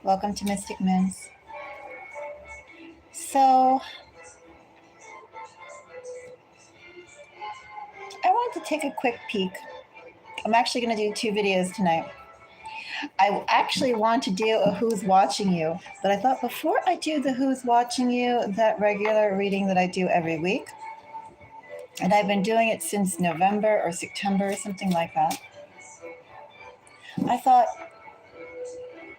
Welcome to Mystic Moons. So, I want to take a quick peek. I'm actually going to do 2 videos tonight. I actually want to do a Who's Watching You, but I thought before I do the Who's Watching You, that regular reading that I do every week, and I've been doing it since November or September, something like that, I thought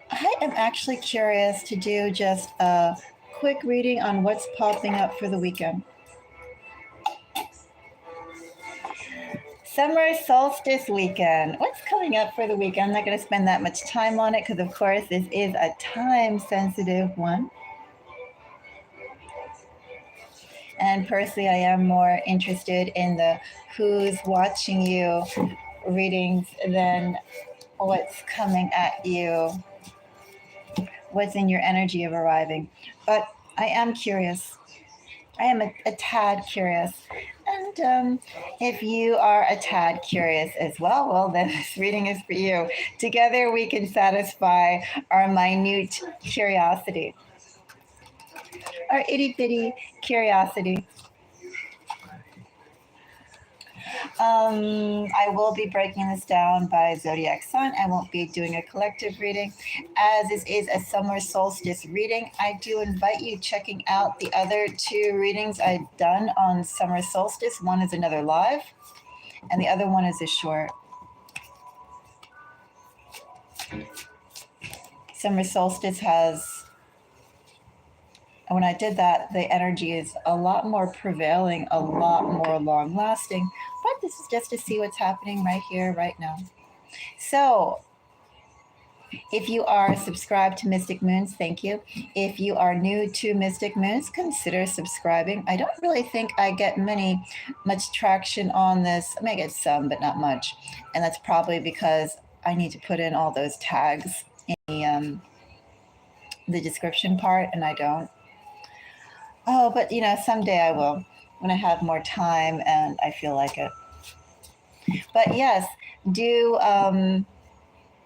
I am actually curious to do just a quick reading on what's popping up for the weekend. Summer solstice weekend. What's coming up for the weekend? I'm not going to spend that much time on it because, of course, this is a time-sensitive one. And personally, I am more interested in the who's watching you readings than what's coming at you, what's in your energy of arriving. But I am curious. I am a tad curious. And if you are a tad curious as well, then this reading is for you. Together we can satisfy our minute curiosity, our itty-bitty curiosity. I will be breaking this down by zodiac sign. I won't be doing a collective reading. As this is a summer solstice reading, I do invite you checking out the other 2 readings I've done on summer solstice. One is another live, and the other one is a short. Summer solstice has, when I did that, the energy is a lot more prevailing, a lot more long lasting. But this is just to see what's happening right here, right now. So, if you are subscribed to Mystic Moons, thank you. If you are new to Mystic Moons, consider subscribing. I don't really think I get much traction on this. I may get some, but not much. And that's probably because I need to put in all those tags in the description part, and I don't. Oh, but someday I will, when I have more time and I feel like it. But yes, do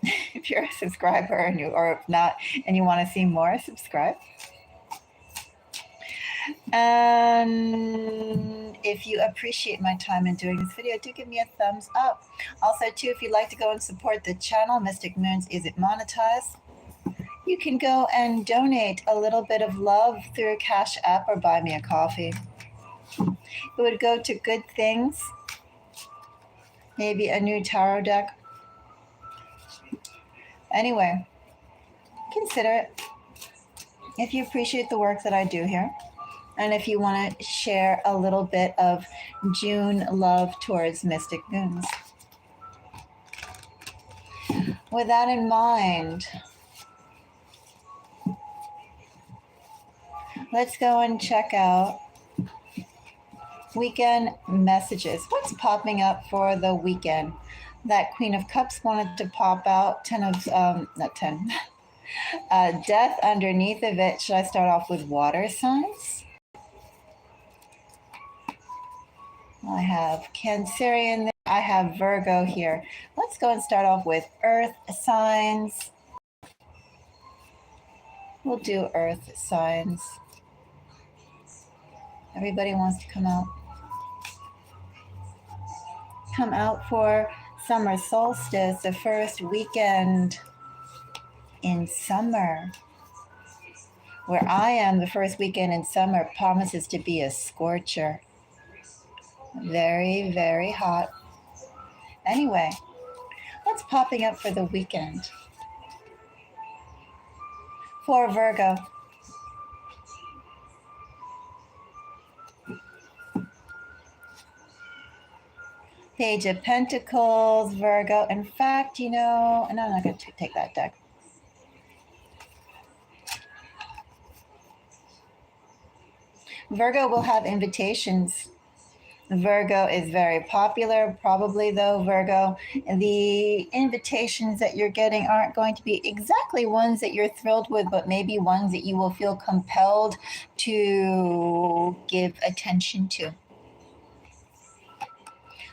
if you're a subscriber or if not and you want to see more, subscribe. And if you appreciate my time in doing this video, do give me a thumbs up. Also, too, if you'd like to go and support the channel, Mystic Moons, is it monetized? You can go and donate a little bit of love through Cash App or buy me a coffee. It would go to good things. Maybe a new tarot deck. Anyway, consider it. If you appreciate the work that I do here, and if you want to share a little bit of June love towards Mystic Moons. With that in mind, let's go and check out weekend messages. What's popping up for the weekend? That Queen of Cups wanted to pop out. Death underneath of it. Should I start off with water signs? I have Cancerian there. I have Virgo here. Let's go and start off with earth signs. We'll do earth signs. Everybody wants to come out. Come out for summer solstice, the first weekend in summer. Where I am, the first weekend in summer promises to be a scorcher. Very, very hot. Anyway, what's popping up for the weekend? For Virgo. Page of Pentacles, Virgo. In fact, and I'm not going to take that deck. Virgo will have invitations. Virgo is very popular, probably though, Virgo. The invitations that you're getting aren't going to be exactly ones that you're thrilled with, but maybe ones that you will feel compelled to give attention to.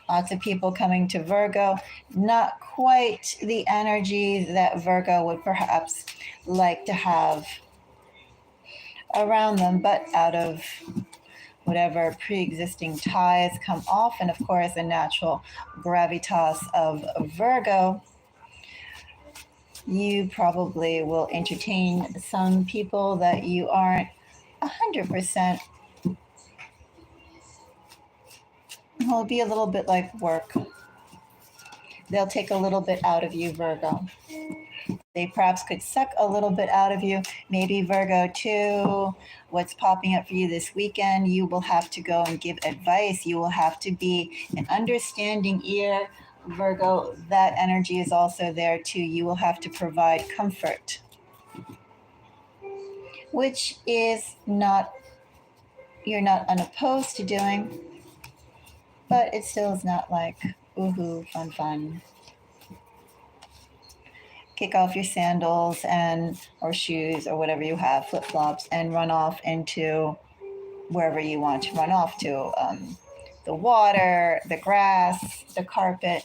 Lots of people coming to Virgo. Not quite the energy that Virgo would perhaps like to have around them, but out of whatever pre-existing ties come off, and of course the natural gravitas of Virgo, you probably will entertain some people that you aren't 100%. Will be a little bit like work. They'll take a little bit out of you, Virgo. They perhaps could suck a little bit out of you. Maybe Virgo too. What's popping up for you this weekend, you will have to go and give advice. You will have to be an understanding ear. Virgo, that energy is also there too. You will have to provide comfort, which is not, you're not unopposed to doing, but it still is not like, ooh, fun. Kick off your sandals and or shoes or whatever you have, flip-flops, and run off into wherever you want to run off to, the water, the grass, the carpet.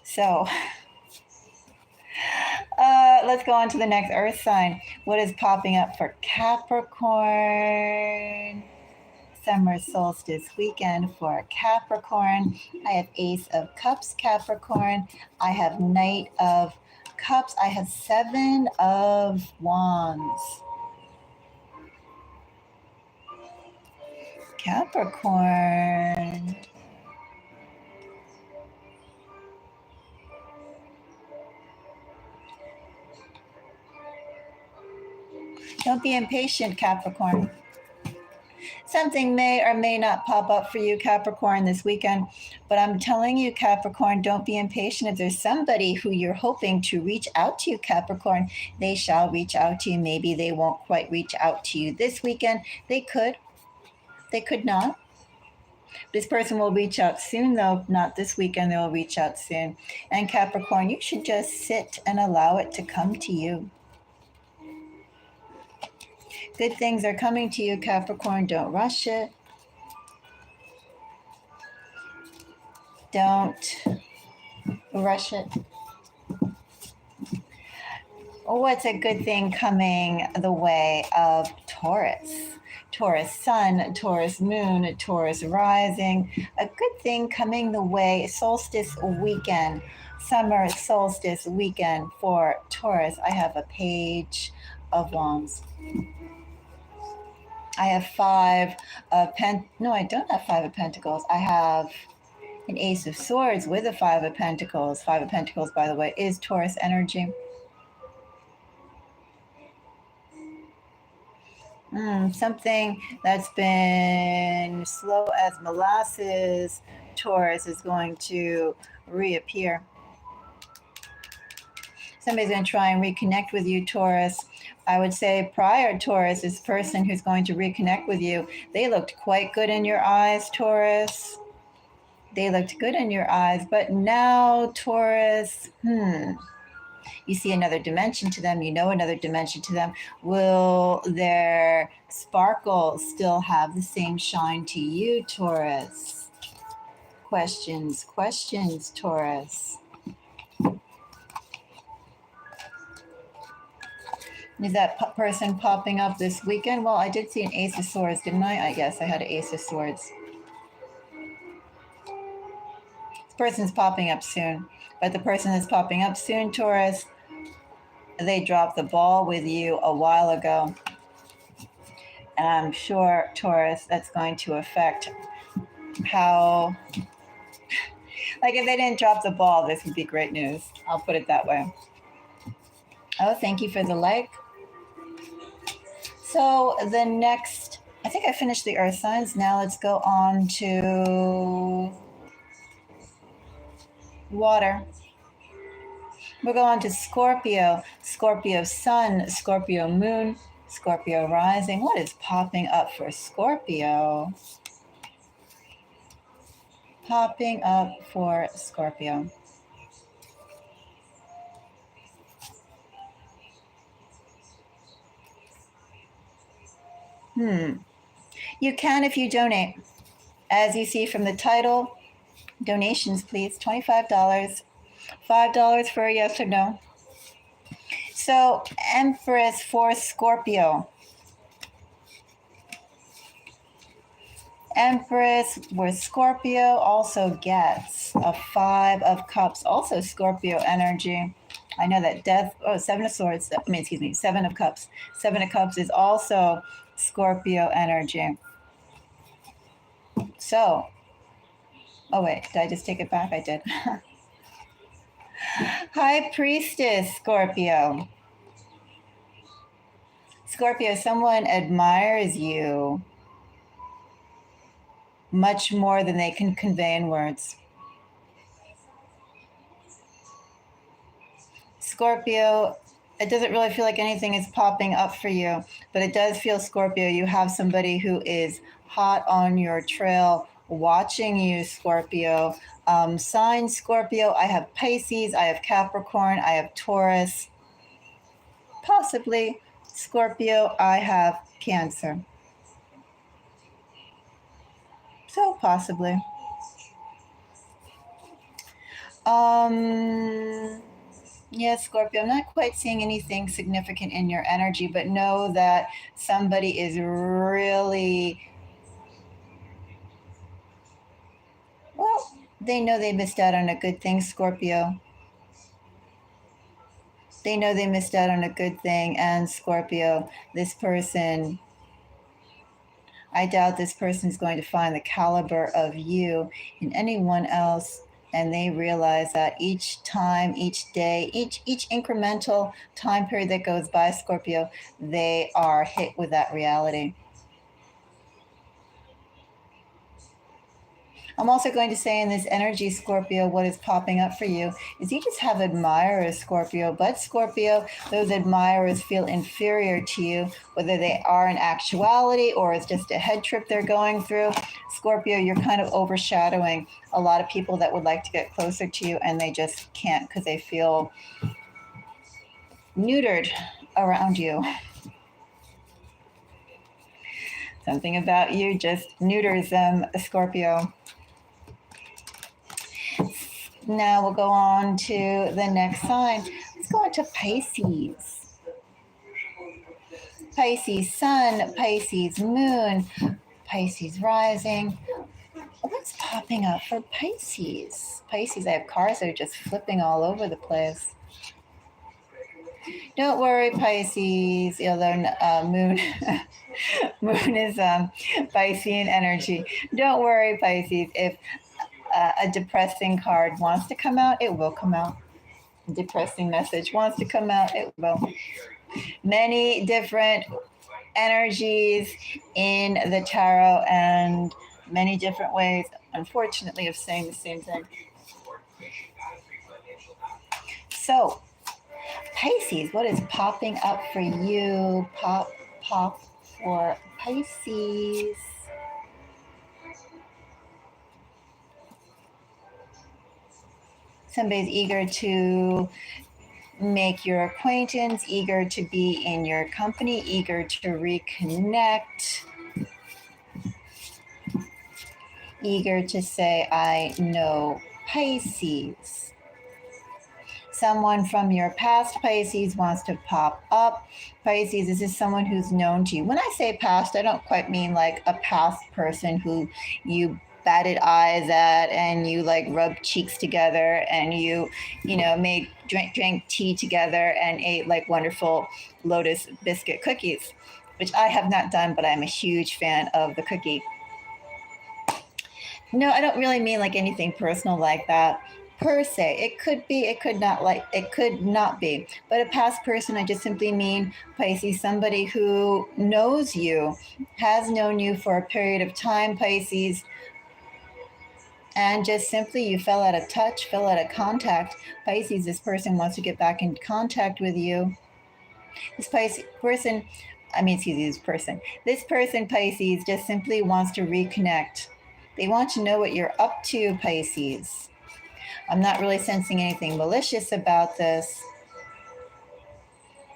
So let's go on to the next earth sign. What is popping up for Capricorn? Summer solstice weekend for Capricorn. I have Ace of Cups, Capricorn. I have Knight of Cups. I have Seven of Wands. Capricorn. Don't be impatient, Capricorn. Something may or may not pop up for you, Capricorn, this weekend. But I'm telling you, Capricorn, don't be impatient. If there's somebody who you're hoping to reach out to you, Capricorn, they shall reach out to you. Maybe they won't quite reach out to you this weekend. They could not. This person will reach out soon, though. Not this weekend. They will reach out soon. And Capricorn, you should just sit and allow it to come to you. Good things are coming to you, Capricorn. Don't rush it. Don't rush it. What's a good thing coming the way of Taurus? Taurus sun, Taurus moon, Taurus rising. A good thing coming the way, solstice weekend, summer solstice weekend for Taurus. I have a Page of Wands. I have Five of no, I don't have Five of Pentacles. I have an Ace of Swords with a Five of Pentacles. Five of Pentacles, by the way, is Taurus energy. Something that's been slow as molasses, Taurus, is going to reappear. Somebody's going to try and reconnect with you, Taurus. I would say prior, Taurus, this person who's going to reconnect with you, they looked quite good in your eyes, Taurus. They looked good in your eyes. But now, Taurus, you see another dimension to them. You know another dimension to them. Will their sparkle still have the same shine to you, Taurus? Questions, Taurus. Is that person popping up this weekend? Well, I did see an Ace of Swords, didn't I? I guess I had an Ace of Swords. This person's popping up soon. But the person that's popping up soon, Taurus, they dropped the ball with you a while ago. And I'm sure, Taurus, that's going to affect how... Like, if they didn't drop the ball, this would be great news. I'll put it that way. Oh, thank you for the like. So the next, I think I finished the earth signs. Now let's go on to water. We'll go on to Scorpio. Scorpio sun, Scorpio moon, Scorpio rising. What is popping up for Scorpio? Popping up for Scorpio. You can if you donate. As you see from the title, donations please, $25, $5 for a yes or no. So Empress for Scorpio. Empress with Scorpio also gets a 5 of Cups, also Scorpio energy. I know that death, Seven of Swords, excuse me, 7 of Cups. 7 of Cups is also Scorpio energy. So, oh wait, did I just take it back? I did. High Priestess, Scorpio. Scorpio, someone admires you much more than they can convey in words. Scorpio, it doesn't really feel like anything is popping up for you, but it does feel, Scorpio, you have somebody who is hot on your trail, watching you, Scorpio. Sign Scorpio, I have Pisces, I have Capricorn, I have Taurus. Possibly, Scorpio, I have Cancer. So possibly. Yes, Scorpio, I'm not quite seeing anything significant in your energy, but know that somebody is really, well, they know they missed out on a good thing, Scorpio. They know they missed out on a good thing, and Scorpio, this person, I doubt this person is going to find the caliber of you in anyone else. And they realize that each time, each day, each incremental time period that goes by, Scorpio, they are hit with that reality. I'm also going to say in this energy, Scorpio, what is popping up for you is you just have admirers, Scorpio. But Scorpio, those admirers feel inferior to you, whether they are in actuality or it's just a head trip they're going through. Scorpio, you're kind of overshadowing a lot of people that would like to get closer to you, and they just can't because they feel neutered around you. Something about you just neuters them, Scorpio. Now we'll go on to the next sign. Let's go on to Pisces. Pisces sun, Pisces moon, Pisces rising. What's popping up for Pisces? Pisces, I have cards that are just flipping all over the place. Don't worry, Pisces, although moon moon is Piscean energy. Don't worry, Pisces. If a depressing card wants to come out, it will come out. A depressing message wants to come out, it will. Many different energies in the tarot and many different ways, unfortunately, of saying the same thing. So, Pisces, what is popping up for you? Pop for Pisces. Somebody's eager to make your acquaintance, eager to be in your company, eager to reconnect, eager to say, I know Pisces. Someone from your past, Pisces, wants to pop up. Pisces, this is someone who's known to you. When I say past, I don't quite mean like a past person who you batted eyes at and you like rubbed cheeks together and you made drank tea together and ate like wonderful Lotus biscuit cookies, which I have not done, but I'm a huge fan of the cookie. No, I don't really mean like anything personal like that per se. It could be, it could not be. But a past person, I just simply mean, Pisces, somebody who knows you, has known you for a period of time, Pisces, and just simply you fell out of touch, fell out of contact. Pisces, this person wants to get back in contact with you. This person, Pisces, just simply wants to reconnect. They want to know what you're up to, Pisces. I'm not really sensing anything malicious about this.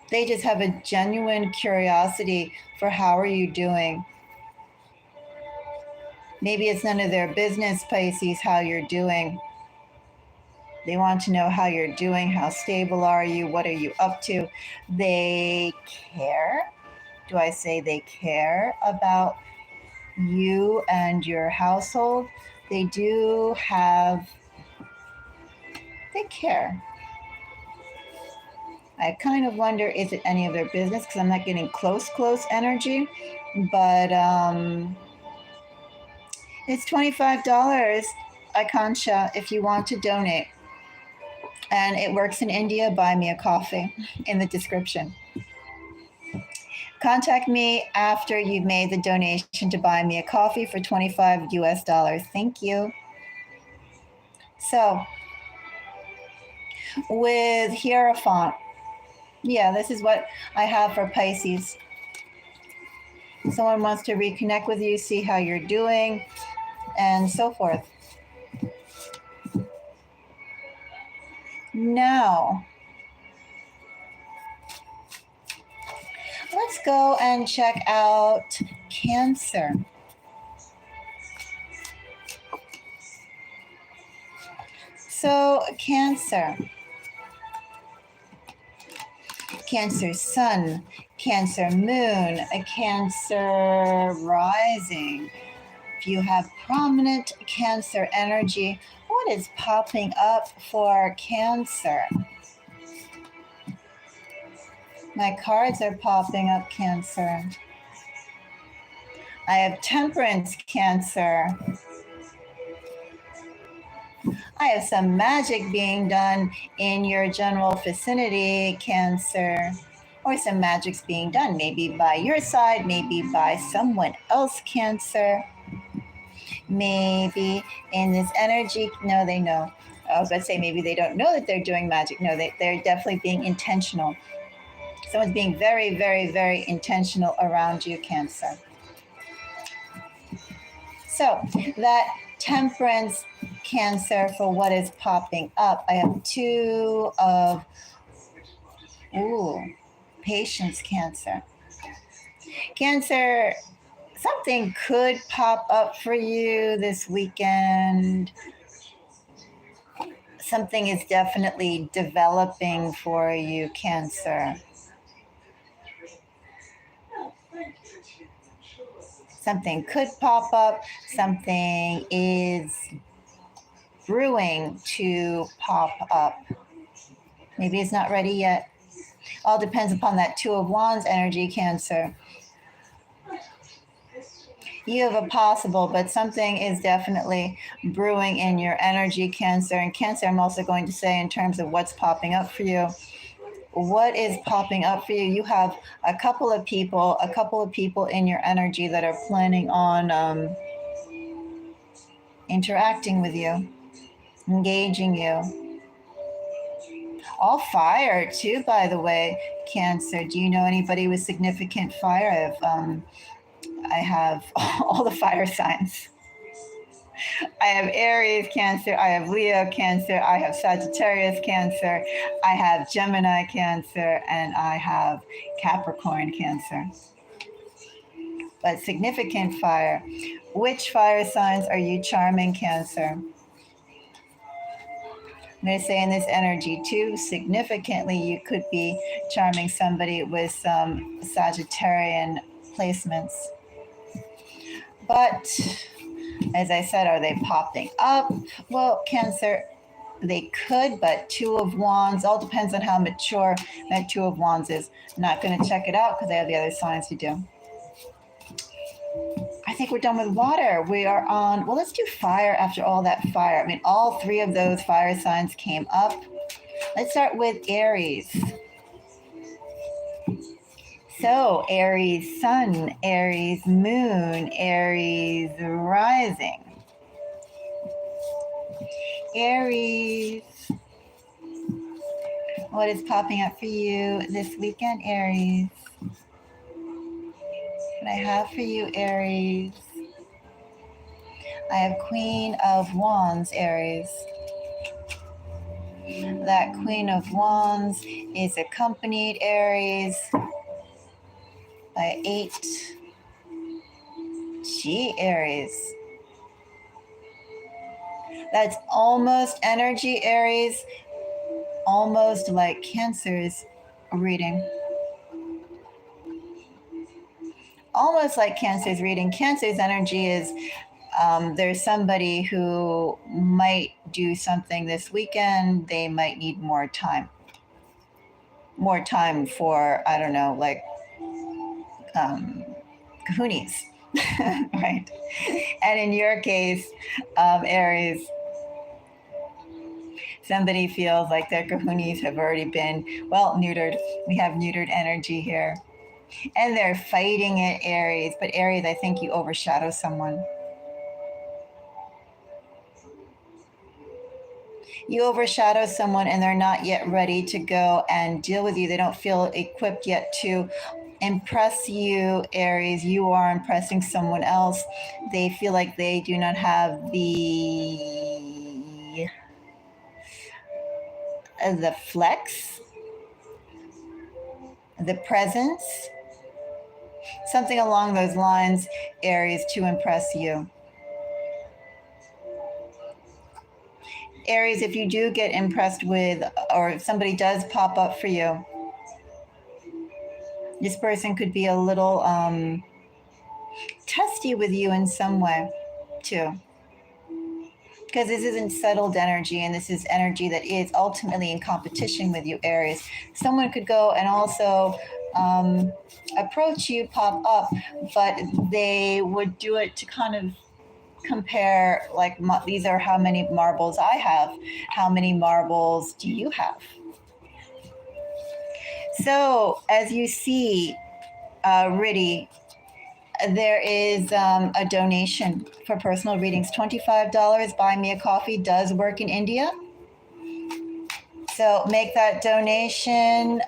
They just have a genuine curiosity for how are you doing. Maybe it's none of their business, Pisces, how you're doing. They want to know how you're doing. How stable are you? What are you up to? They care. Do I say they care about you and your household? They do have, they care. I kind of wonder, is it any of their business? Because I'm not getting close energy. But it's $25, Akansha, if you want to donate. And it works in India. Buy me a coffee in the description. Contact me after you've made the donation to buy me a coffee for $25 US. Thank you. So, with Hierophant, yeah, this is what I have for Pisces. Someone wants to reconnect with you, see how you're doing, and so forth. Now, let's go and check out Cancer. So, Cancer. Cancer Sun, Cancer Moon, a Cancer Rising. If you have prominent Cancer energy, what is popping up for Cancer? My cards are popping up, Cancer. I have Temperance, Cancer. I have some magic being done in your general vicinity, Cancer. Or some magic's being done, maybe by your side, maybe by someone else, Cancer. Maybe in this energy, no, they know. I was going to say maybe they don't know that they're doing magic. No, they're definitely being intentional. Someone's being very, very, very intentional around you, Cancer. So that Temperance, Cancer, for what is popping up. I have two of, Patience, Cancer. Cancer, something could pop up for you this weekend. Something is definitely developing for you, Cancer. Something could pop up. Something is brewing to pop up. Maybe it's not ready yet. All depends upon that Two of Wands energy, Cancer. You have a possible, but something is definitely brewing in your energy, Cancer. And Cancer, I'm also going to say in terms of what's popping up for you. What is popping up for you? You have a couple of people in your energy that are planning on interacting with you, engaging you. All fire too, by the way, Cancer. Do you know anybody with significant fire? I have all the fire signs. I have Aries, Cancer. I have Leo, Cancer. I have Sagittarius, Cancer. I have Gemini, Cancer. And I have Capricorn, Cancer. But significant fire. Which fire signs are you charming, Cancer? I'm going to say in this energy too, significantly, you could be charming somebody with some Sagittarian placements. But as I said, are they popping up? Well, Cancer, they could, but Two of Wands, all depends on how mature that Two of Wands is. I'm not going to check it out because I have the other signs to do. I think we're done with water. We are on, well, let's do fire after all that fire. I mean, all three of those fire signs came up. Let's start with Aries. So, Aries Sun, Aries Moon, Aries Rising. Aries, what is popping up for you this weekend, Aries? What I have for you, Aries? I have Queen of Wands, Aries. That Queen of Wands is accompanied, Aries, by 8. Aries. That's almost energy, Aries, almost like Cancer's reading. Almost like Cancer's reading. Cancer's energy is there's somebody who might do something this weekend. They might need more time. More time for, I don't know, like kahunis, right? And in your case, Aries, somebody feels like their kahunis have already been, well, neutered. We have neutered energy here. And they're fighting it, Aries. But Aries, I think you overshadow someone. You overshadow someone and they're not yet ready to go and deal with you. They don't feel equipped yet to impress you, Aries. You are impressing someone else. They feel like they do not have the flex, the presence, something along those lines, Aries, to impress you. Aries, if you do get impressed with, or if somebody does pop up for you, this person could be a little testy with you in some way too, because this isn't settled energy, and this is energy that is ultimately in competition with you, Aries. Someone could go and also approach you, pop up, but they would do it to kind of compare, like, these are how many marbles I have. How many marbles do you have? So as you see, Riddy, there is a donation for personal readings. $25. Buy me a coffee does work in India. So make that donation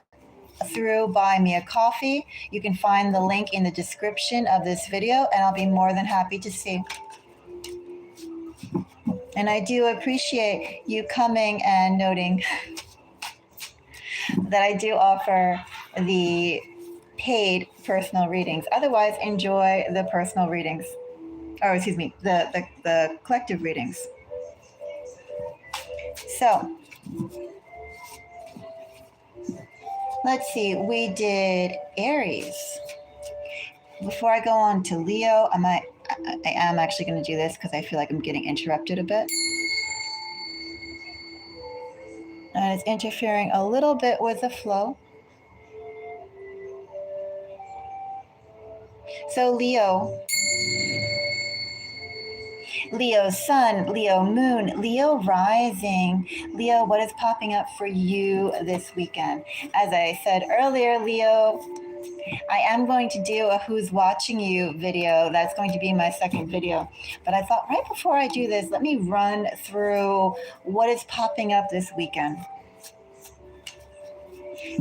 through Buy Me a Coffee. You can find the link in the description of this video, and I'll be more than happy to see. And I do appreciate you coming and noting that I do offer the paid personal readings. Otherwise, enjoy the personal readings. Or excuse me, the collective readings. So let's see, we did Aries. Before I go on to Leo, I am actually going to do this because I feel like I'm getting interrupted a bit. And it's interfering a little bit with the flow. So Leo, Leo sun, Leo moon, Leo rising. Leo, what is popping up for you this weekend? As I said earlier, Leo, I am going to do a Who's Watching You video. That's going to be my second video. But I thought right before I do this, let me run through what is popping up this weekend.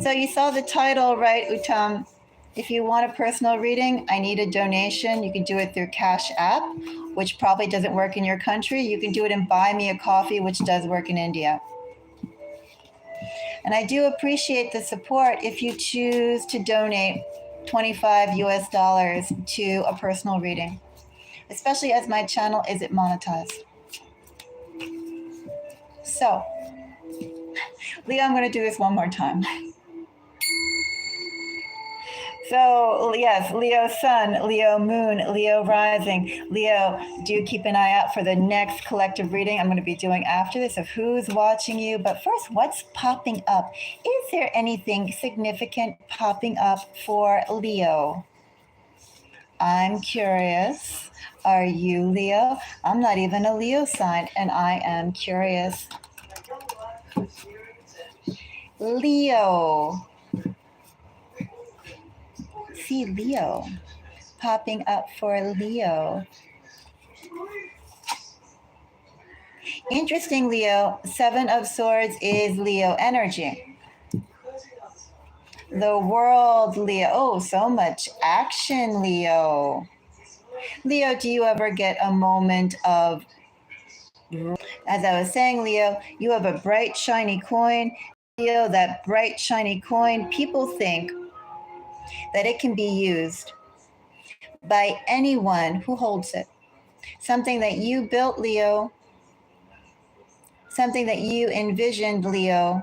So you saw the title, right, Uttam? If you want a personal reading, I need a donation. You can do it through Cash App, which probably doesn't work in your country. You can do it in Buy Me a Coffee, which does work in India. And I do appreciate the support if you choose to donate $25 US to a personal reading, especially as my channel isn't monetized. So, Leo, I'm going to do this one more time. So, yes, Leo sun, Leo moon, Leo rising. Leo, do keep an eye out for the next collective reading I'm going to be doing after this of Who's Watching You. But first, what's popping up? Is there anything significant popping up for Leo? I'm curious. Are you Leo? I'm not even a Leo sign, and I am curious. Leo. See Leo popping up for Leo. Interesting, Leo. 7 of Swords is Leo energy. The World, Leo. Oh, so much action, Leo. Leo, do you ever get a moment of, as I was saying, Leo, you have a bright, shiny coin. Leo, that bright, shiny coin, people think that it can be used by anyone who holds it. Something that you built, Leo, something that you envisioned, Leo,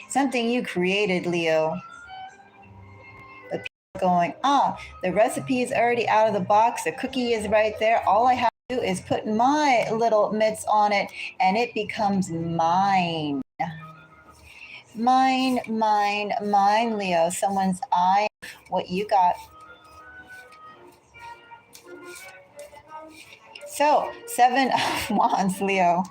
something you created, Leo. But people are going, the recipe is already out of the box, the cookie is right there. All I have to do is put my little mitts on it and it becomes mine. Mine, mine, mine, Leo. Someone's eyeing what you got. So, Seven of Wands, Leo,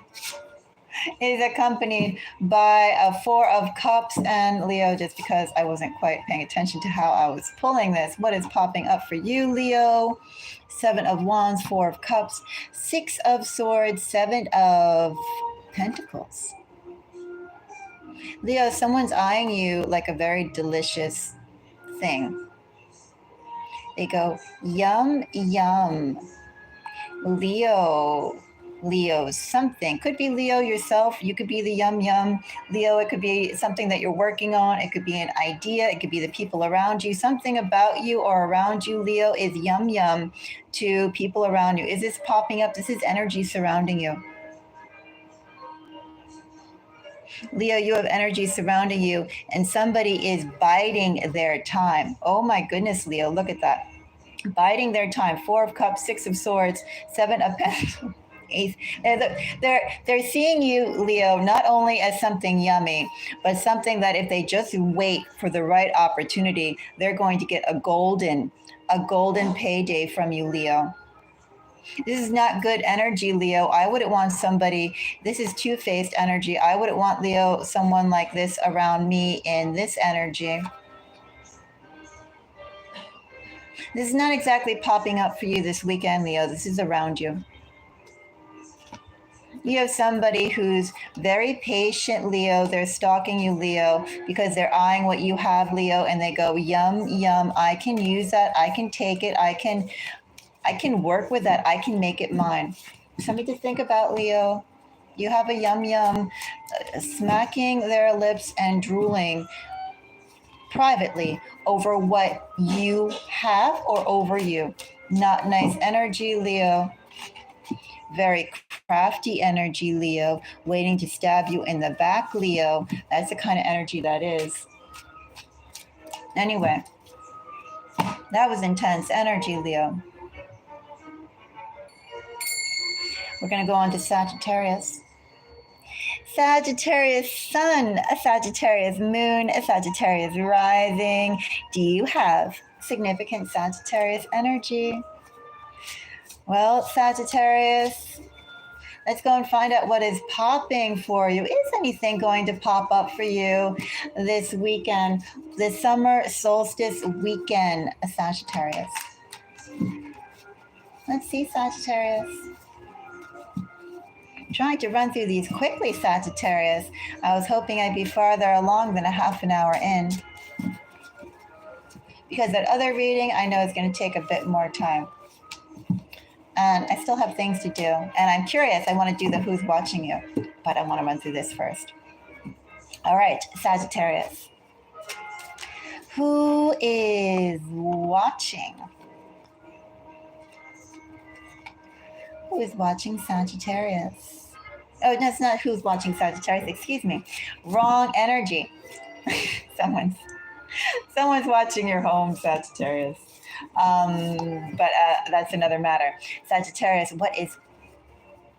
is accompanied by a Four of Cups. And Leo, just because I wasn't quite paying attention to how I was pulling this, what is popping up for you, Leo? Seven of Wands, Four of Cups, Six of Swords, Seven of Pentacles. Leo, someone's eyeing you like a very delicious thing. They go, yum, yum. Leo, something. Could be Leo yourself. You could be the yum, yum. Leo, it could be something that you're working on. It could be an idea. It could be the people around you. Something about you or around you, Leo, is yum, yum to people around you. Is this popping up? This is energy surrounding you. Leo, you have energy surrounding you, and somebody is biding their time. Oh my goodness, Leo, look at that. Biding their time. Four of Cups, Six of Swords, Seven of Pentacles, Eighth. They're seeing you, Leo, not only as something yummy, but something that if they just wait for the right opportunity, they're going to get a golden payday from you, Leo. This is not good energy, Leo. I wouldn't want somebody, this is two-faced energy. I wouldn't want, Leo, someone like this around me in this energy. This is not exactly popping up for you this weekend, Leo. This is around you. You have somebody who's very patient, Leo. They're stalking you, Leo, because they're eyeing what you have, Leo, and they go, yum, yum. I can use that. I can take it. I can work with that. I can make it mine. Something to think about, Leo. You have a yum, yum, smacking their lips and drooling privately over what you have or over you. Not nice energy, Leo. Very crafty energy, Leo. Waiting to stab you in the back, Leo. That's the kind of energy that is. Anyway, that was intense energy, Leo. We're going to go on to Sagittarius. Sagittarius sun, a Sagittarius moon, a Sagittarius rising. Do you have significant Sagittarius energy? Well, Sagittarius, let's go and find out what is popping for you. Is anything going to pop up for you this weekend, this summer solstice weekend, a Sagittarius? Let's see, Sagittarius. Trying to run through these quickly, Sagittarius. I was hoping I'd be farther along than a half an hour in. Because that other reading, I know is going to take a bit more time. And I still have things to do. And I'm curious. I want to do the who's watching you. But I want to run through this first. All right, Sagittarius. Who is watching? Who is watching Sagittarius? Oh, no, it's not who's watching Sagittarius. Excuse me. Wrong energy. Someone's watching your home, Sagittarius. But that's another matter. Sagittarius, what is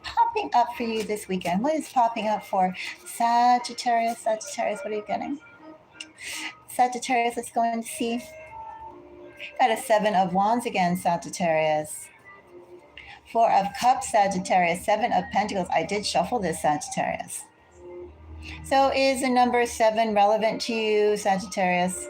popping up for you this weekend? What is popping up for Sagittarius? Sagittarius, what are you getting? Sagittarius, let's go and see. Got a Seven of Wands again, Sagittarius. Four of Cups, Sagittarius. Seven of Pentacles. I did shuffle this, Sagittarius. So is the number 7 relevant to you, Sagittarius?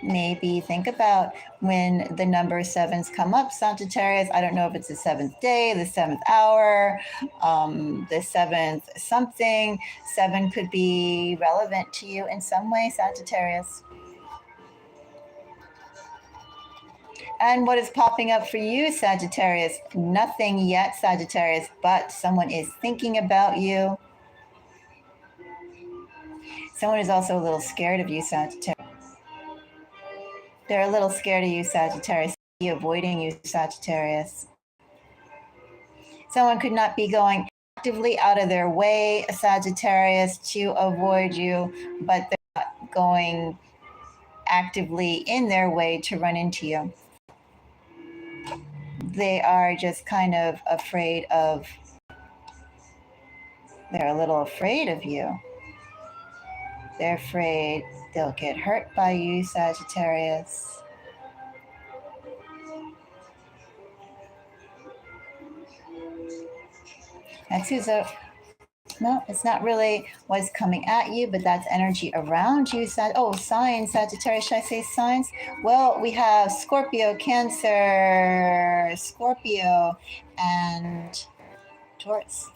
Maybe think about when the number 7s come up, Sagittarius. I don't know if it's the 7th day, the 7th hour, the 7th something. 7 could be relevant to you in some way, Sagittarius. And what is popping up for you, Sagittarius? Nothing yet, Sagittarius, but someone is thinking about you. Someone is also a little scared of you, Sagittarius. They're a little scared of you, Sagittarius. be avoiding you, Sagittarius. Someone could not be going actively out of their way, Sagittarius, to avoid you, but they're not going actively in their way to run into you. They are just kind of afraid of, they're a little afraid of you. They're afraid they'll get hurt by you, Sagittarius. That's who's no, it's not really what's coming at you, but that's energy around you. Signs, Sagittarius. Should I say signs? Well, we have Scorpio, Cancer, Scorpio, and Taurus.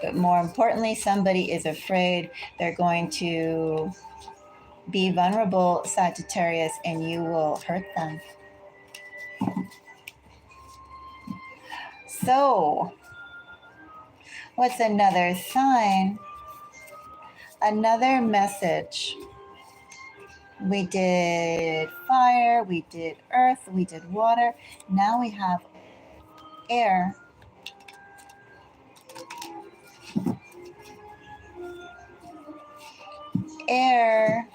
But more importantly, somebody is afraid they're going to be vulnerable, Sagittarius, and you will hurt them. So, what's another sign? Another message. We did fire, we did earth, we did water. Now we have air. Air.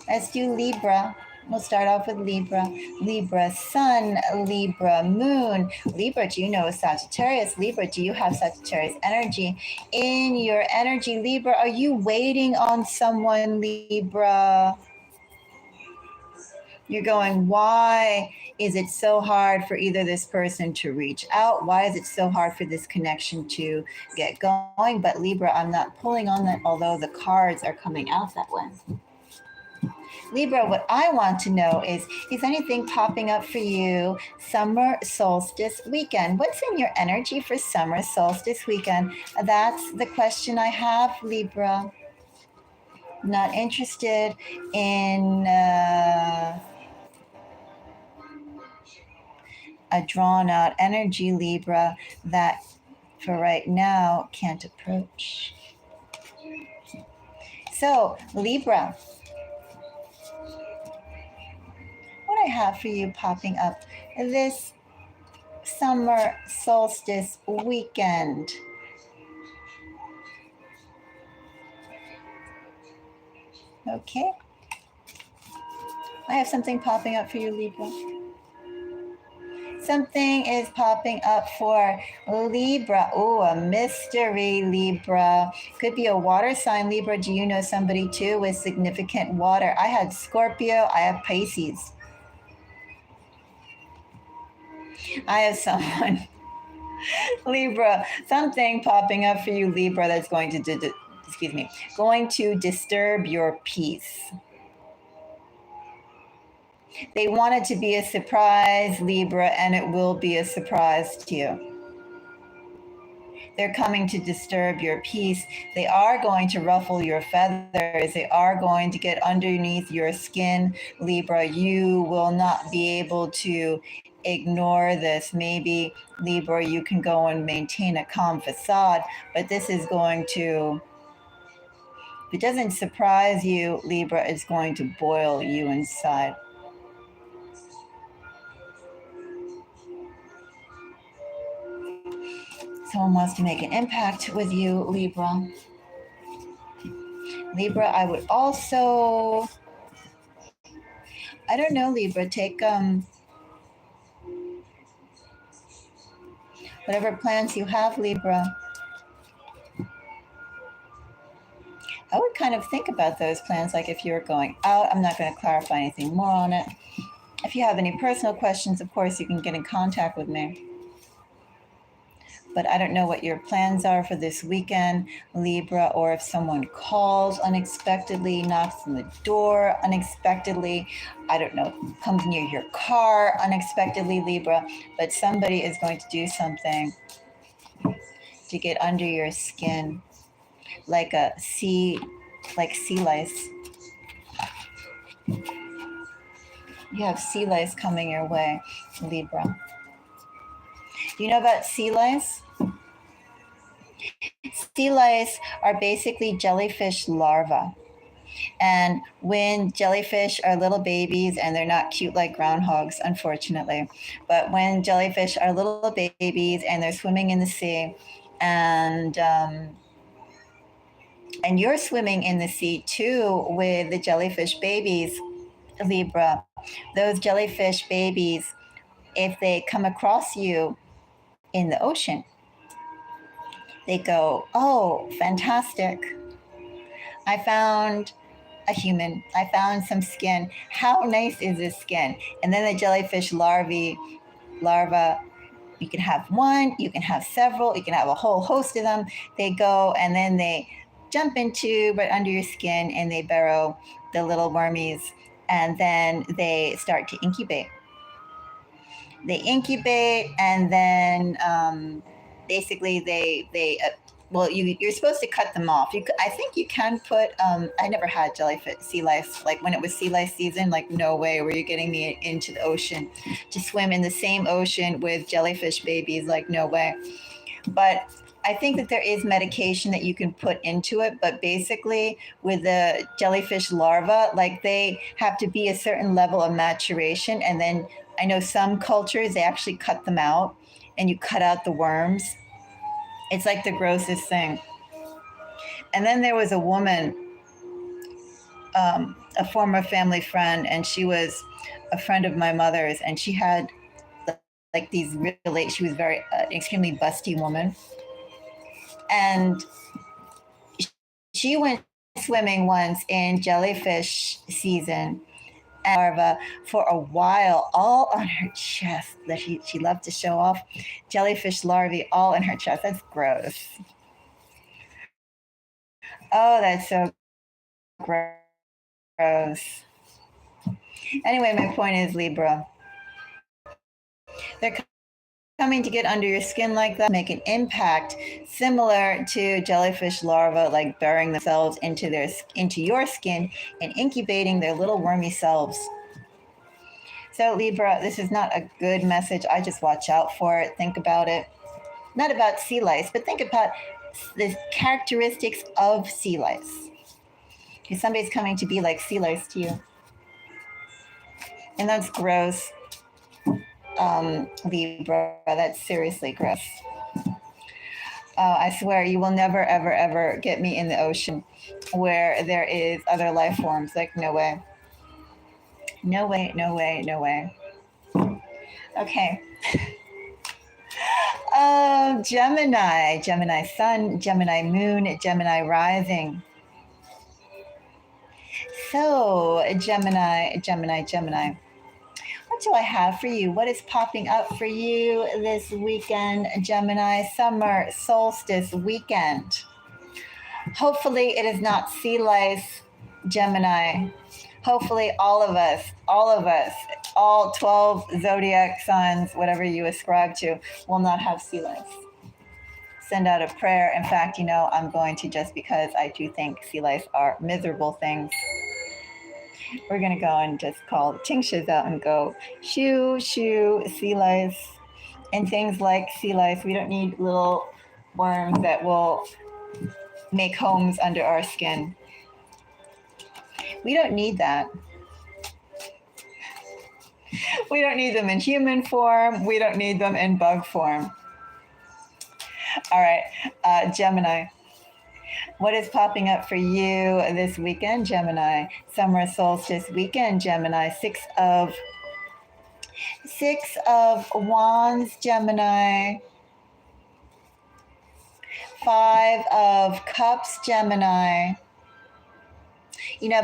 Let's do Libra. We'll start off with Libra. Libra sun, Libra moon. Libra, do you know Sagittarius? Libra, do you have Sagittarius energy? In your energy, Libra, are you waiting on someone, Libra? You're going, why is it so hard for either this person to reach out? Why is it so hard for this connection to get going? But Libra, I'm not pulling on that, although the cards are coming out that way. Libra, what I want to know is anything popping up for you summer solstice weekend? What's in your energy for summer solstice weekend? That's the question I have, Libra. Not interested in a drawn out energy, Libra, that for right now can't approach. So, Libra, what I have for you popping up this summer solstice weekend. Okay. I have something popping up for you, Libra. Something is popping up for Libra. Oh, a mystery, Libra. Could be a water sign, Libra. Do you know somebody too with significant water? I had Scorpio. I have Pisces. I have someone, Libra, something popping up for you, Libra, that's going to, going to disturb your peace. They want it to be a surprise, Libra, and it will be a surprise to you. They're coming to disturb your peace. They are going to ruffle your feathers. They are going to get underneath your skin, Libra. You will not be able to ignore this. Maybe, Libra, you can go and maintain a calm facade, but this is going to, if it doesn't surprise you, Libra, it's going to boil you inside. Someone wants to make an impact with you, Libra. Libra, I would also, I don't know, Libra, take whatever plans you have, Libra. I would kind of think about those plans, like if you were going out. I'm not going to clarify anything more on it. If you have any personal questions, of course, you can get in contact with me. But I don't know what your plans are for this weekend, Libra, or if someone calls unexpectedly, knocks on the door unexpectedly, I don't know, comes near your car unexpectedly, Libra, but somebody is going to do something to get under your skin, like sea lice. You have sea lice coming your way, Libra. Do you know about sea lice? Sea lice are basically jellyfish larvae. And when jellyfish are little babies, and they're not cute like groundhogs, unfortunately, but when jellyfish are little babies and they're swimming in the sea, and and you're swimming in the sea too with the jellyfish babies, Libra, those jellyfish babies, if they come across you in the ocean, they go, "Oh, fantastic. I found a human. I found some skin. How nice is this skin?" And then the jellyfish larva, you can have one, you can have several, you can have a whole host of them. They go and then they jump into right under your skin, and they burrow, the little wormies, and then they start to incubate. They incubate, and then basically they well, you're supposed to cut them off. I think you can put. I never had jellyfish sea lice. Like when it was sea lice season, like no way were you getting me into the ocean to swim in the same ocean with jellyfish babies. Like no way. But I think that there is medication that you can put into it. But basically, with the jellyfish larva, like they have to be a certain level of maturation, and then I know some cultures they actually cut them out, and you cut out the worms. It's like the grossest thing. And then there was a woman, a former family friend, and she was a friend of my mother's, and she had like these really, she was very extremely busty woman, and she went swimming once in jellyfish season, and larva for a while, all on her chest. That she loved to show off jellyfish larvae all in her chest. That's gross. Oh, that's so gross. Anyway, my point is, Libra, they're coming to get under your skin like that, make an impact similar to jellyfish larvae, like burying themselves into your skin and incubating their little wormy selves. So Libra, this is not a good message. I just watch out for it. Think about it. Not about sea lice, but think about the characteristics of sea lice. Because somebody's coming to be like sea lice to you. And that's gross. Libra, that's seriously gross. I swear you will never, ever, ever get me in the ocean where there is other life forms. Like, no way. No way, no way, no way. Okay. Gemini sun, Gemini moon, Gemini rising. So, Gemini. What do I have for you? What is popping up for you this weekend, Gemini? Summer solstice weekend. Hopefully it is not sea lice, Gemini. Hopefully all of us, all 12 zodiac signs, whatever you ascribe to, will not have sea lice. Send out a prayer. In fact, I'm going to, just because I do think sea lice are miserable things. We're going to go and just call tinctures out and go, shoo, sea lice. And things like sea lice, we don't need little worms that will make homes under our skin. We don't need that. We don't need them in human form. We don't need them in bug form. All right, Gemini. What is popping up for you this weekend, Gemini? Summer solstice weekend, Gemini. Six of Wands, Gemini. 5 of Cups, Gemini.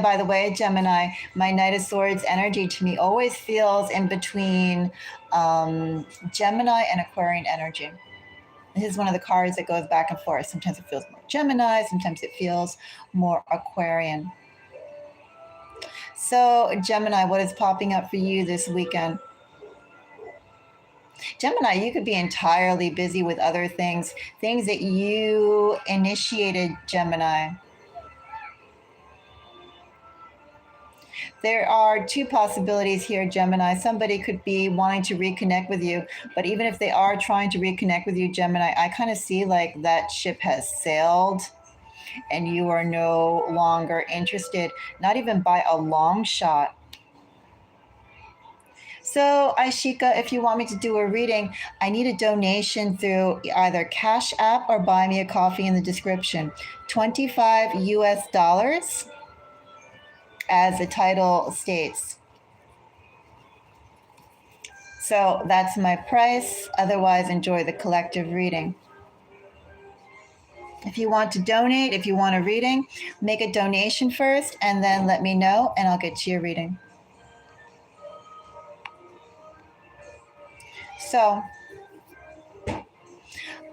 By the way, Gemini, my Knight of Swords energy to me always feels in between Gemini and Aquarian energy. This is one of the cards that goes back and forth. Sometimes it feels more Gemini, sometimes it feels more Aquarian. So, Gemini, what is popping up for you this weekend? Gemini, you could be entirely busy with other things that you initiated, Gemini. There are 2 possibilities here, Gemini. Somebody could be wanting to reconnect with you, but even if they are trying to reconnect with you, Gemini, I kind of see like that ship has sailed. and you are no longer interested, not even by a long shot. So, Aishika, if you want me to do a reading, I need a donation through either Cash App or Buy Me a Coffee in the description. 25 US dollars, as the title states. So that's my price. Otherwise, enjoy the collective reading. If you want to donate, if you want a reading, make a donation first and then let me know and I'll get you a reading. So,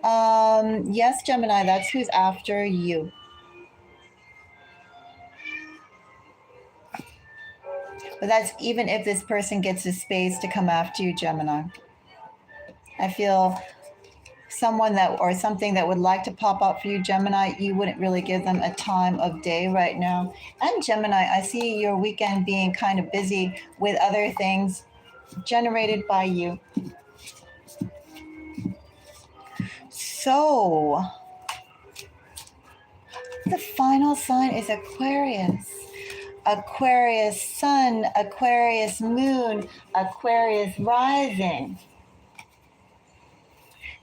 yes, Gemini, that's who's after you. But that's even if this person gets the space to come after you, Gemini. I feel someone that or something that would like to pop up for you, Gemini, you wouldn't really give them a time of day right now. And Gemini, I see your weekend being kind of busy with other things generated by you. So, the final sign is Aquarius. Aquarius sun, Aquarius moon, Aquarius rising.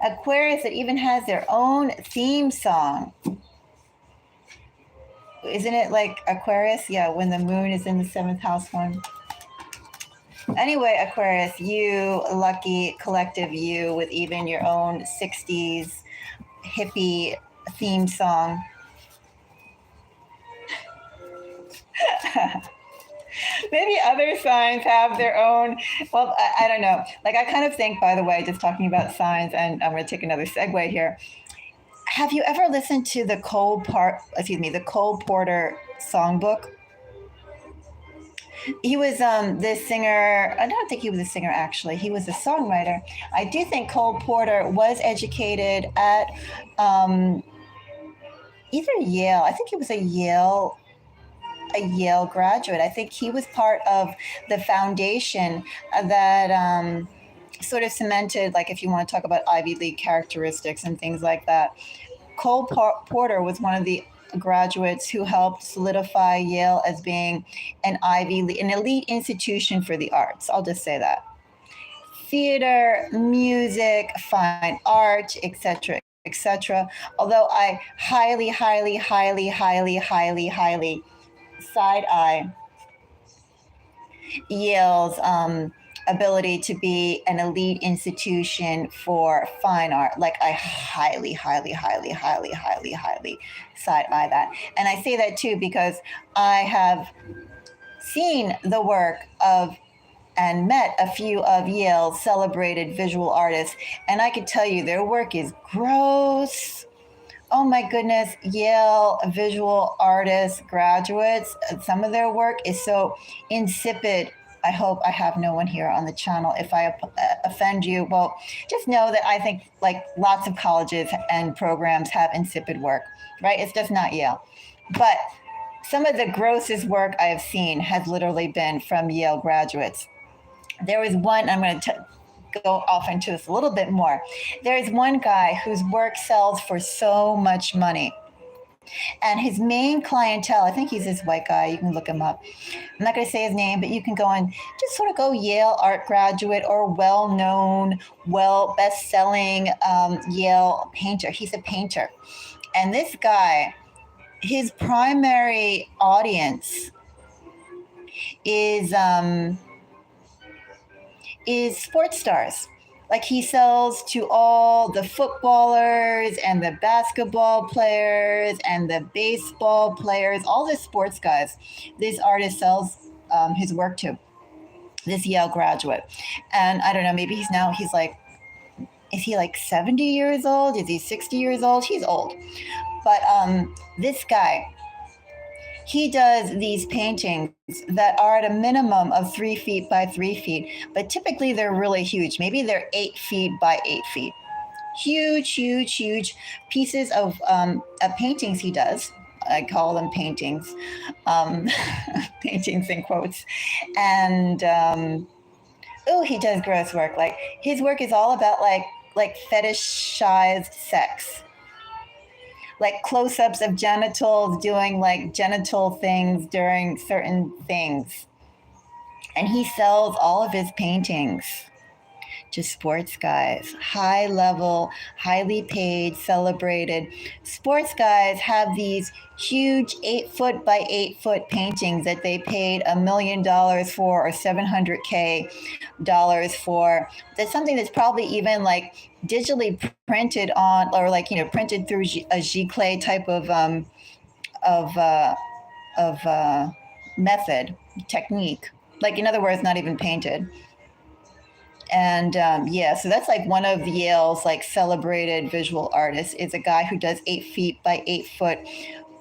Aquarius that even has their own theme song. Isn't it like Aquarius? Yeah, when the moon is in the 7th house one. Anyway, Aquarius, you lucky collective you with even your own 60s hippie theme song. Maybe other signs have their own. Well, I don't know. Like, I kind of think, by the way, just talking about signs, and I'm going to take another segue here. Have you ever listened to the Cole Porter songbook? He was this singer. I don't think he was a singer, actually. He was a songwriter. I do think Cole Porter was educated at either Yale. I think he was a Yale graduate. I think he was part of the foundation that sort of cemented, like, if you want to talk about Ivy League characteristics and things like that. Cole Porter was one of the graduates who helped solidify Yale as being an elite institution for the arts. I'll just say that. Theater, music, fine art, etc., etc. Although I highly, highly, highly, highly, highly, highly side eye Yale's ability to be an elite institution for fine art. Like, I highly, highly, highly, highly, highly, highly side eye that. And I say that too because I have seen the work of and met a few of Yale's celebrated visual artists, and I can tell you their work is gross. Oh my goodness, Yale visual artists, graduates, some of their work is so insipid. I hope I have no one here on the channel. If I offend you, well, just know that I think, like, lots of colleges and programs have insipid work, right? It's just not Yale. But some of the grossest work I have seen has literally been from Yale graduates. There was one, I'm going to go off into this a little bit more. There is one guy whose work sells for so much money. And his main clientele, I think he's this white guy. You can look him up. I'm not going to say his name, but you can go and just sort of go Yale art graduate or well-known, best-selling Yale painter. He's a painter. And this guy, his primary audience is sports stars. Like, he sells to all the footballers and the basketball players and the baseball players, all the sports guys. This artist sells his work to, this Yale graduate. And I don't know, maybe he's like, is he like 70 years old? Is he 60 years old? He's old. But this guy, he does these paintings that are at a minimum of 3 feet by 3 feet, but typically they're really huge. Maybe they're 8 feet by 8 feet. Huge, huge, huge pieces of paintings he does. I call them paintings, paintings in quotes. And he does gross work. Like, his work is all about like fetishized sex. like close-ups of genitals, doing like genital things during certain things. And he sells all of his paintings to sports guys, high level, highly paid, celebrated. Sports guys have these huge 8 foot by 8 foot paintings that they paid $1 million for, or $700K for. That's something that's probably even like digitally printed on, or like, printed through a giclée type of method, technique. Like, in other words, not even painted. And so that's like one of Yale's like celebrated visual artists, is a guy who does 8 feet by 8 foot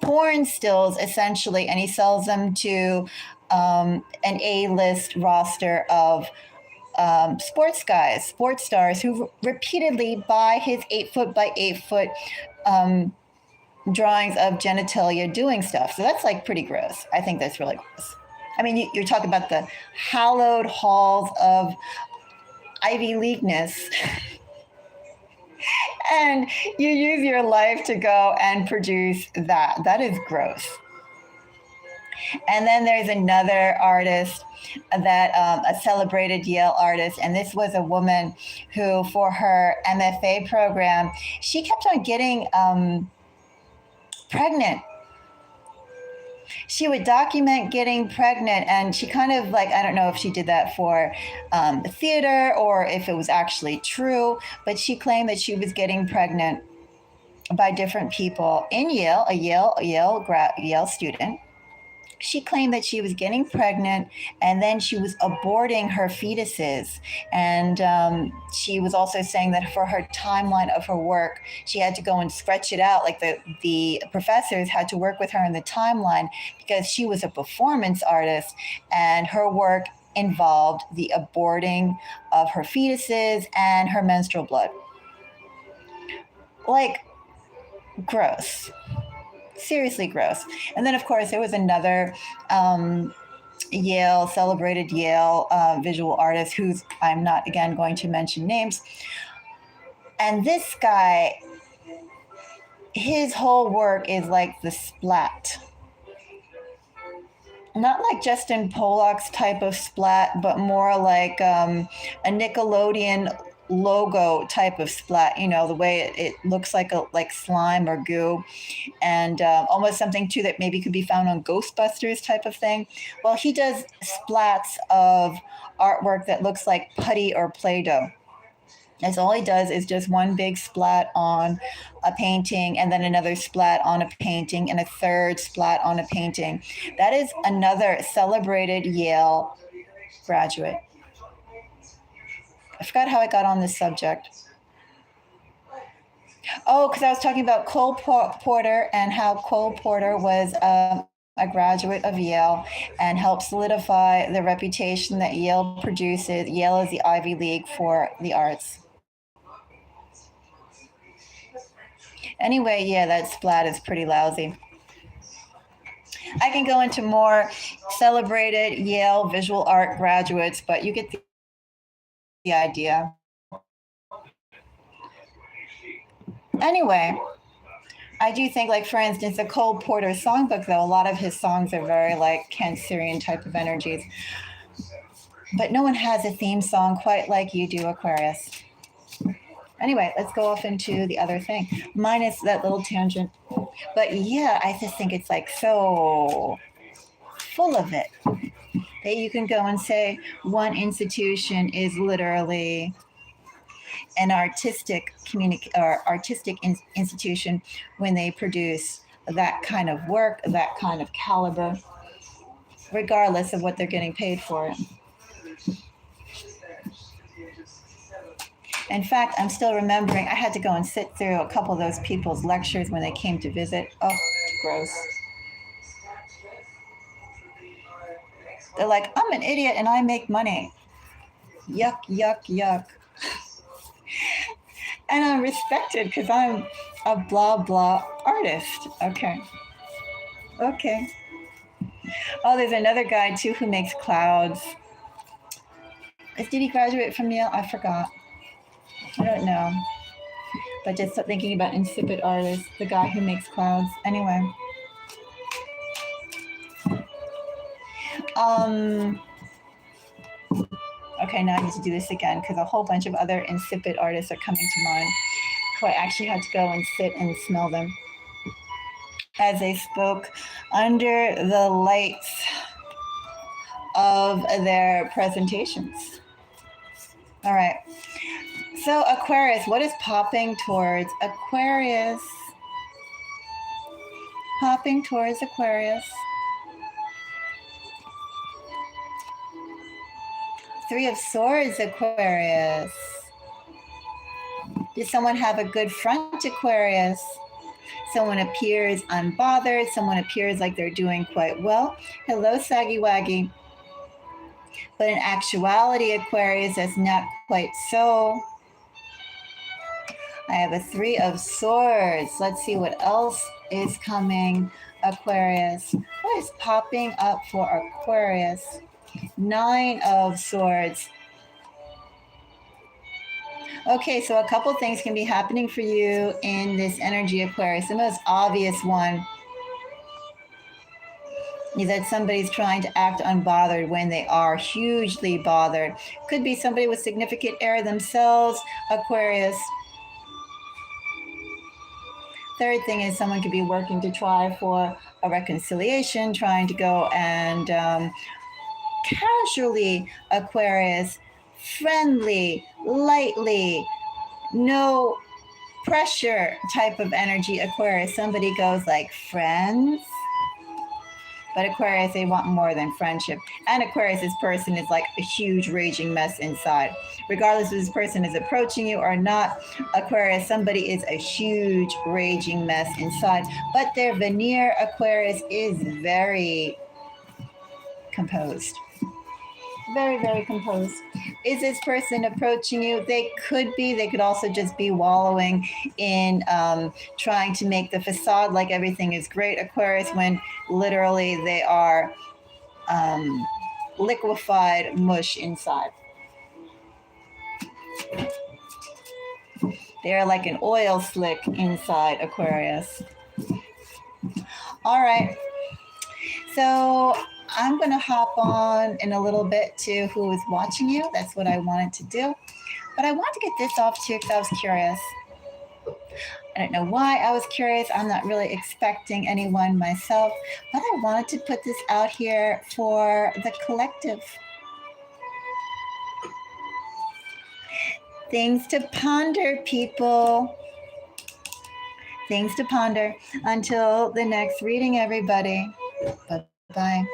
porn stills, essentially, and he sells them to an A-list roster of sports guys, sports stars, who repeatedly buy his 8 foot by 8 foot drawings of genitalia doing stuff. So that's like pretty gross. I think that's really gross. I mean, you're talking about the hallowed halls of Ivy Leagueness, and you use your life to go and produce that. That is gross. And then there's another artist that a celebrated Yale artist, and this was a woman who, for her MFA program, she kept on getting pregnant. She would document getting pregnant, and she kind of like, I don't know if she did that for the theater or if it was actually true, but she claimed that she was getting pregnant by different people in Yale, a Yale student. She claimed that she was getting pregnant, and then she was aborting her fetuses. And she was also saying that for her timeline of her work, she had to go and stretch it out. Like the professors had to work with her in the timeline, because she was a performance artist, and her work involved the aborting of her fetuses and her menstrual blood. Like, gross. Seriously gross. And then, of course, there was another celebrated Yale visual artist, who's, I'm not, again, going to mention names. And this guy, his whole work is like the splat. Not like Justin Pollock's type of splat, but more like a Nickelodeon logo type of splat, the way it looks like slime or goo, and almost something too that maybe could be found on Ghostbusters type of thing. Well, he does splats of artwork that looks like putty or Play-Doh. That's all he does, is just one big splat on a painting, and then another splat on a painting, and a third splat on a painting. That is another celebrated Yale graduate. I forgot how I got on this subject. Oh, because I was talking about Cole Porter, and how Cole Porter was a graduate of Yale and helped solidify the reputation that Yale produces. Yale is the Ivy League for the arts. Anyway, that splat is pretty lousy. I can go into more celebrated Yale visual art graduates, but you get the idea. Anyway, I do think, like, for instance, the Cole Porter songbook, though, a lot of his songs are very like Cancerian type of energies. But no one has a theme song quite like you do, Aquarius. Anyway, let's go off into the other thing, minus that little tangent. But I just think it's like so full of it that you can go and say one institution is literally an artistic institution when they produce that kind of work, that kind of caliber, regardless of what they're getting paid for it. In fact, I'm still remembering, I had to go and sit through a couple of those people's lectures when they came to visit. Oh, gross. They're like, I'm an idiot and I make money. Yuck, yuck, yuck. And I'm respected because I'm a blah, blah artist. Okay. Oh, there's another guy too who makes clouds. Did he graduate from Yale? I forgot. I don't know. But just thinking about insipid artists, the guy who makes clouds. Anyway. Okay, now I need to do this again because a whole bunch of other insipid artists are coming to mind. So I actually had to go and sit and smell them as they spoke under the lights of their presentations. All right. So Aquarius, what is popping towards Aquarius? Popping towards Aquarius. Three of Swords, Aquarius. Does someone have a good front, Aquarius? Someone appears unbothered. Someone appears like they're doing quite well. Hello, Saggy Waggy. But in actuality, Aquarius, that's not quite so. I have a Three of Swords. Let's see what else is coming, Aquarius. What is popping up for Aquarius? Nine of Swords. Okay, so a couple things can be happening for you in this energy, Aquarius. The most obvious one is that somebody's trying to act unbothered when they are hugely bothered. Could be somebody with significant error themselves, Aquarius. Third thing is someone could be working to try for a reconciliation, trying to go and casually, Aquarius, friendly, lightly, no pressure type of energy, Aquarius. Somebody goes like friends, but Aquarius, they want more than friendship. And Aquarius, this person is like a huge raging mess inside. Regardless if this person is approaching you or not, Aquarius, somebody is a huge raging mess inside. But their veneer, Aquarius, is very composed. Very, very composed. Is this person approaching you? They could also just be wallowing in trying to make the facade like everything is great, Aquarius, when literally they are liquefied mush inside. They're like an oil slick inside, Aquarius. All right. So I'm going to hop on in a little bit to who is watching you. That's what I wanted to do. But I want to get this off too because I was curious. I don't know why I was curious. I'm not really expecting anyone myself, but I wanted to put this out here for the collective. Things to ponder, people. Things to ponder. Until the next reading, everybody. Bye-bye.